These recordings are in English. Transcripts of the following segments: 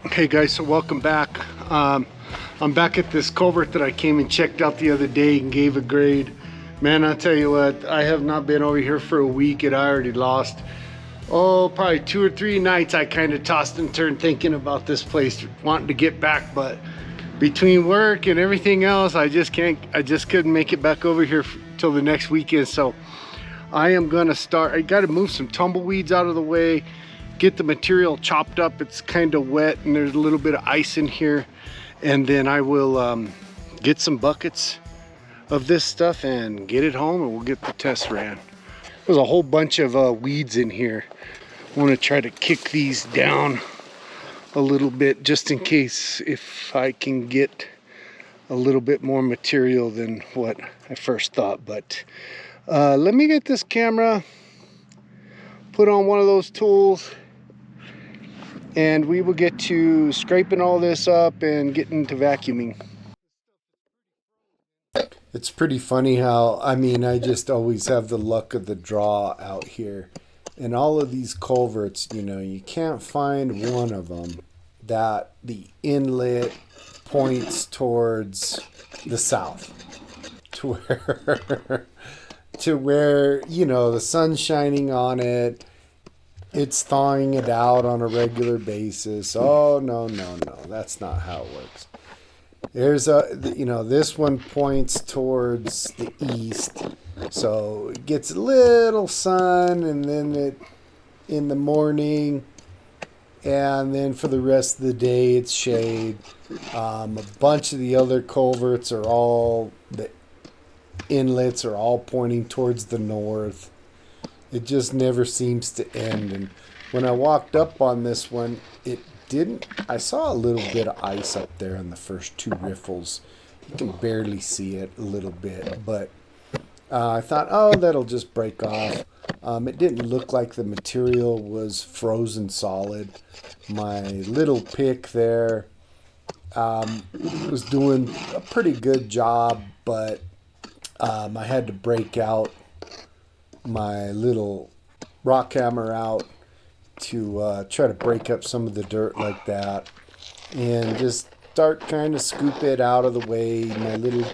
Hey guys, so welcome back. I'm back at this culvert that I came and checked out the other day and gave a grade. Man, I'll tell you what, I have not been over here for a week and I already lost, probably 2 or 3 nights. I kind of tossed and turned thinking about this place, wanting to get back, but between work and everything else, I just couldn't make it back over here till the next weekend. So I am gonna start. I got to move some tumbleweeds out of the way, get the material chopped up. It's kind of wet and there's a little bit of ice in here, and then I will get some buckets of this stuff and get it home, and we'll get the test ran. There's a whole bunch of weeds in here. I want to try to kick these down a little bit just in case, if I can get a little bit more material than what I first thought. But let me get this camera, put on one of those tools, and we will get to scraping all this up and getting to vacuuming. It's pretty funny how, I just always have the luck of the draw out here. And all of these culverts, you can't find one of them that the inlet points towards the south. To where, the sun's shining on it. It's thawing it out on a regular basis. Oh, no, that's not how it works. There's this one points towards the east, so it gets a little sun, and then in the morning, and then for the rest of the day it's shade. A bunch of the other culverts the inlets are all pointing towards the north. It just never seems to end. And when I walked up on this one, I saw a little bit of ice up there in the first 2 riffles. You can barely see it a little bit, but I thought, that'll just break off. It didn't look like the material was frozen solid. My little pick there was doing a pretty good job, but I had to break out my little rock hammer out to try to break up some of the dirt like that, and just start trying to scoop it out of the way. My little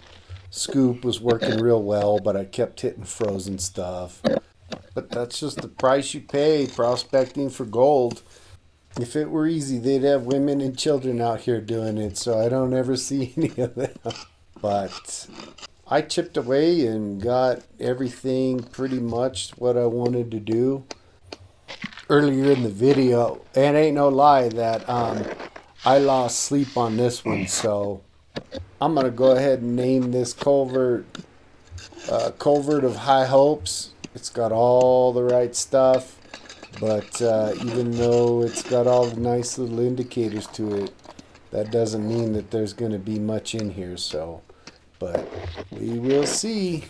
scoop was working real well, but I kept hitting frozen stuff. But that's just the price you pay prospecting for gold. If it were easy, they'd have women and children out here doing it, so I don't ever see any of them. But I chipped away and got everything pretty much what I wanted to do. Earlier in the video, and ain't no lie that I lost sleep on this one, so I'm gonna go ahead and name this culvert Culvert of High Hopes. It's got all the right stuff, but even though it's got all the nice little indicators to it, that doesn't mean that there's gonna be much in here. So, but we will see.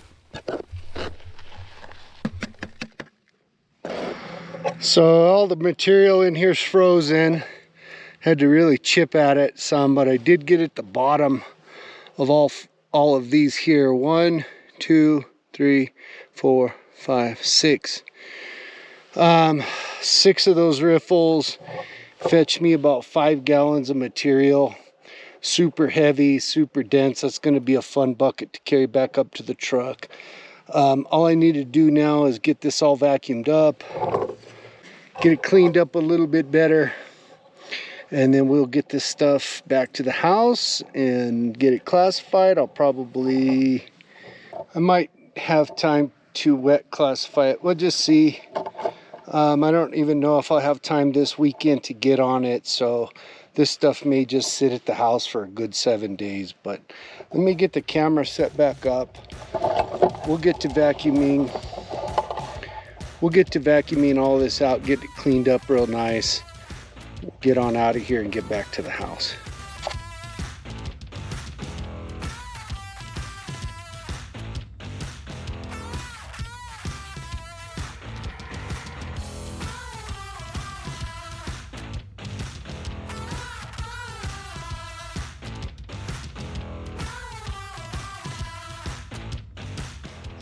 So all the material in here's frozen. Had to really chip at it some, but I did get at the bottom of all of these here. 1, 2, 3, 4, 5, 6. 6 of those riffles fetched me about 5 gallons of material. Super heavy, super dense. That's going to be a fun bucket to carry back up to the truck. All I need to do now is get this all vacuumed up, get it cleaned up a little bit better, and then we'll get this stuff back to the house and get it classified. I might have time to wet classify it. We'll just see. I don't even know if I'll have time this weekend to get on it, so this stuff may just sit at the house for a good 7 days. But let me get the camera set back up. We'll get to vacuuming all this out, get it cleaned up real nice, get on out of here and get back to the house.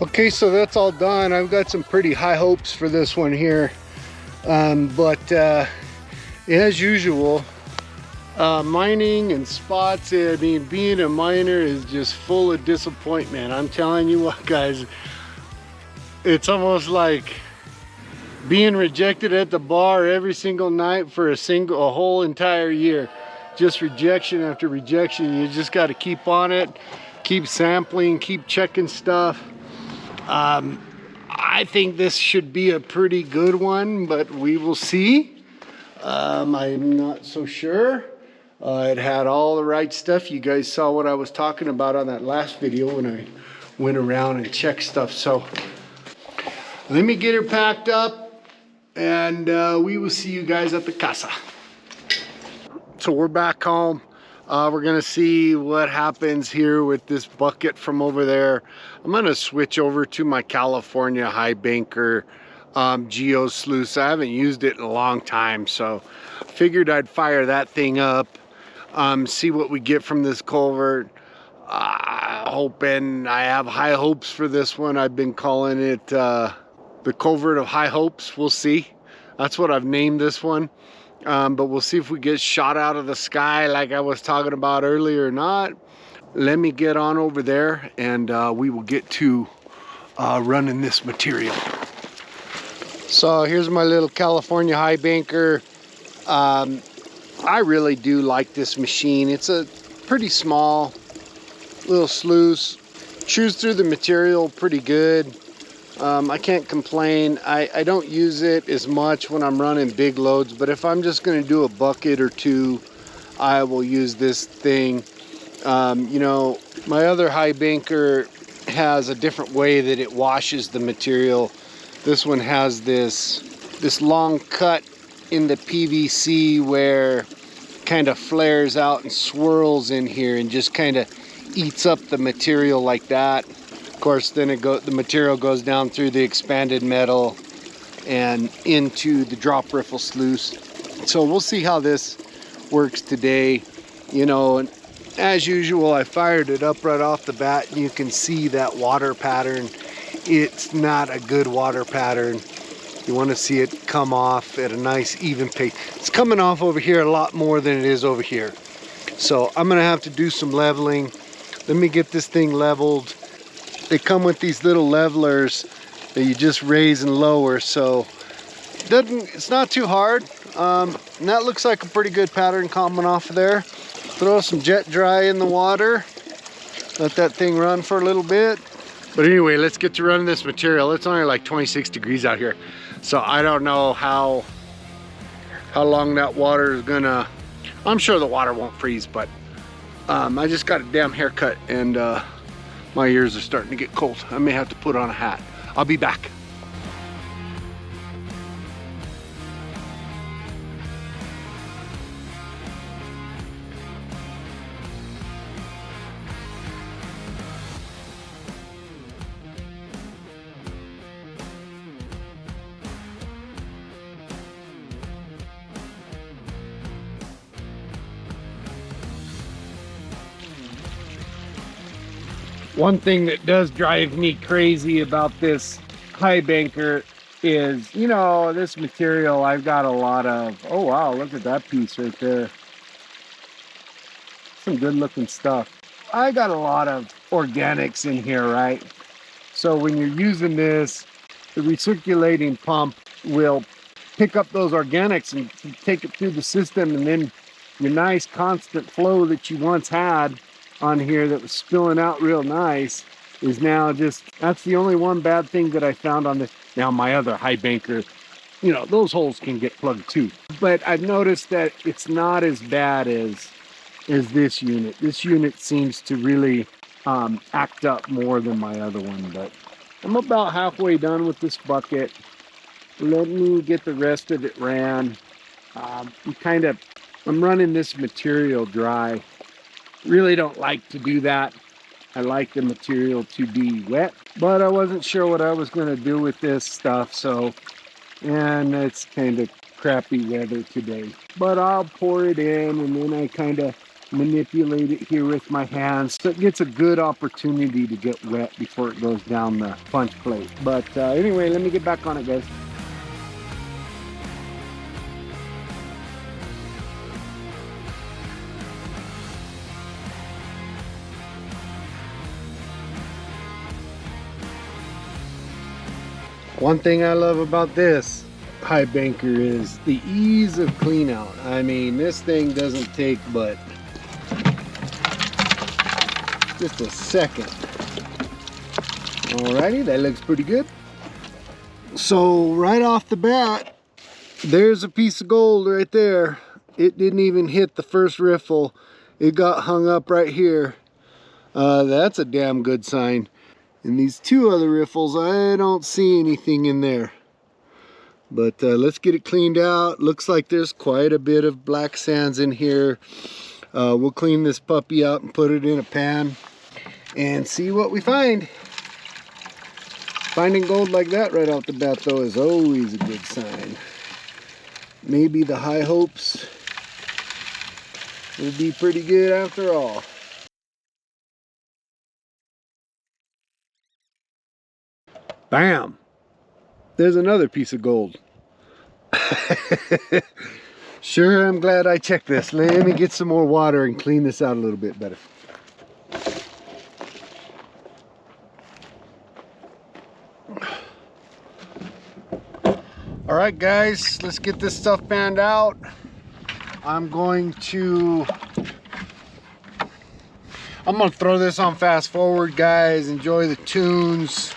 Okay, so that's all done. I've got some pretty high hopes for this one here. But as usual, Mining and spots. I mean, being a miner is just full of disappointment. I'm telling you what, guys, it's almost like being rejected at the bar every single night for a whole entire year. Just rejection after rejection. You just got to keep on it, keep sampling, keep checking stuff. I think this should be a pretty good one, but we will see. I'm not so sure. It had all the right stuff. You guys saw what I was talking about on that last video when I went around and checked stuff. So let me get her packed up, and we will see you guys at the casa. So we're back home. We're gonna see what happens here with this bucket from over there. I'm gonna switch over to my California high banker geo sluice. I haven't used it in a long time, so figured I'd fire that thing up, see what we get from this culvert. Hoping, I have high hopes for this one. I've been calling it the culvert of high hopes. We'll see. That's what I've named this one. But we'll see if we get shot out of the sky like I was talking about earlier or not. Let me get on over there, and we will get to running this material. So here's my little California high banker. I really do like this machine. It's a pretty small little sluice. Chews through the material pretty good. I can't complain. I don't use it as much when I'm running big loads, but if I'm just going to do a bucket or two, I will use this thing. You know, my other high banker has a different way that it washes the material. This one has this long cut in the PVC where it kind of flares out and swirls in here and just kind of eats up the material like that. Of course, then the material goes down through the expanded metal and into the drop riffle sluice. So we'll see how this works today. You know, and as usual, I fired it up right off the bat, and you can see that water pattern. It's not a good water pattern. You want to see it come off at a nice even pace. It's coming off over here a lot more than it is over here. So I'm gonna have to do some leveling. Let me get this thing leveled. They come with these little levelers that you just raise and lower, so it's not too hard. And that looks like a pretty good pattern coming off of there. Throw some jet dry in the water. Let that thing run for a little bit. But anyway, let's get to running this material. It's only like 26 degrees out here, so I don't know how long that water is gonna. I'm sure the water won't freeze, but I just got a damn haircut, and my ears are starting to get cold. I may have to put on a hat. I'll be back. One thing that does drive me crazy about this high banker is, you know, this material, I've got a lot of, oh wow, look at that piece right there. Some good looking stuff. I got a lot of organics in here, right? So when you're using this, the recirculating pump will pick up those organics and take it through the system, and then your nice constant flow that you once had on here that was spilling out real nice is now just, that's the only one bad thing that I found on this. Now my other high banker, you know, those holes can get plugged too. But I've noticed that it's not as bad as this unit. This unit seems to really act up more than my other one, but I'm about halfway done with this bucket. Let me get the rest of it ran. I'm running this material dry. Really don't like to do that. I like the material to be wet, but I wasn't sure what I was going to do with this stuff, so, and it's kind of crappy weather today. But I'll pour it in, and then I kind of manipulate it here with my hands so it gets a good opportunity to get wet before it goes down the punch plate. But anyway, let me get back on it, guys. One thing I love about this high banker is the ease of clean out. I mean, this thing doesn't take but just a second. Alrighty, that looks pretty good. So right off the bat, there's a piece of gold right there. It didn't even hit the first riffle. It got hung up right here. That's a damn good sign. And these two other riffles, I don't see anything in there. But let's get it cleaned out. Looks like there's quite a bit of black sands in here. We'll clean this puppy out and put it in a pan and see what we find. Finding gold like that right off the bat though is always a good sign. Maybe the high hopes will be pretty good after all. Bam! There's another piece of gold. Sure, I'm glad I checked this. Let me get some more water and clean this out a little bit better. All right, guys, let's get this stuff panned out. I'm going to throw this on fast forward, guys. Enjoy the tunes.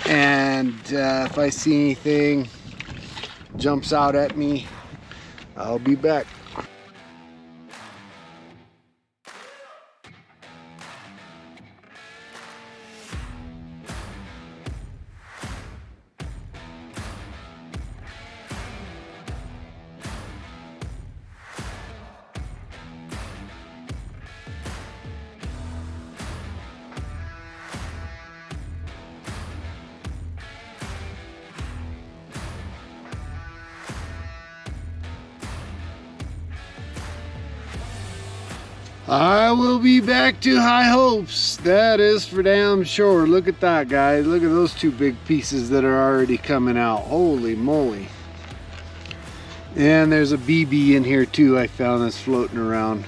And if I see anything jumps out at me, I'll be back. I will be back to high hopes. That is for damn sure. Look at that, guys. Look at those two big pieces that are already coming out. Holy moly. And there's a BB in here too I found that's floating around.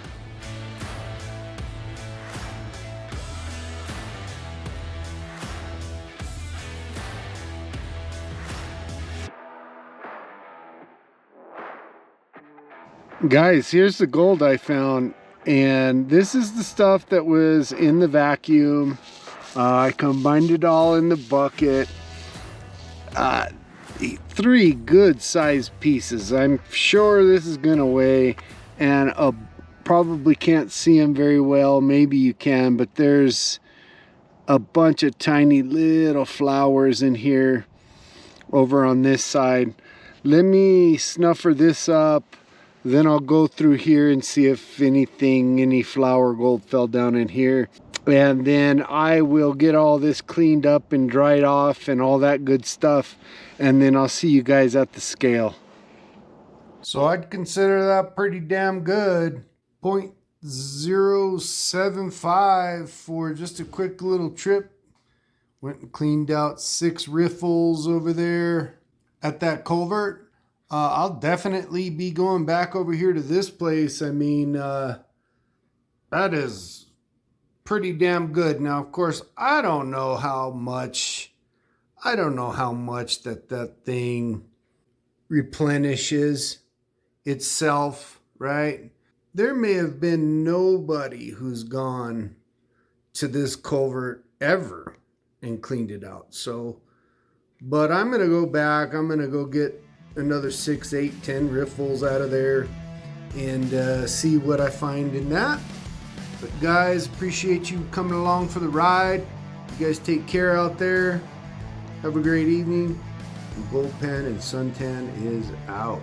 Guys, here's the gold I found. And this is the stuff that was in the vacuum. I combined it all in the bucket. 3 good sized pieces. I'm sure this is gonna weigh, and probably can't see them very well. Maybe you can, but there's a bunch of tiny little flowers in here over on this side. Let me snuffer this up. Then I'll go through here and see if any flower gold fell down in here. And then I will get all this cleaned up and dried off and all that good stuff. And then I'll see you guys at the scale. So I'd consider that pretty damn good. 0.075 for just a quick little trip. Went and cleaned out 6 riffles over there at that culvert. I'll definitely be going back over here to this place. I mean, that is pretty damn good. Now, of course, I don't know how much that thing replenishes itself, right? There may have been nobody who's gone to this culvert ever and cleaned it out. So, but I'm going to go back. I'm going to go get another 6, 8, 10 riffles out of there and see what I find in that. But guys, appreciate you coming along for the ride. You guys take care out there. Have a great evening. Gold Pen and Suntan is out.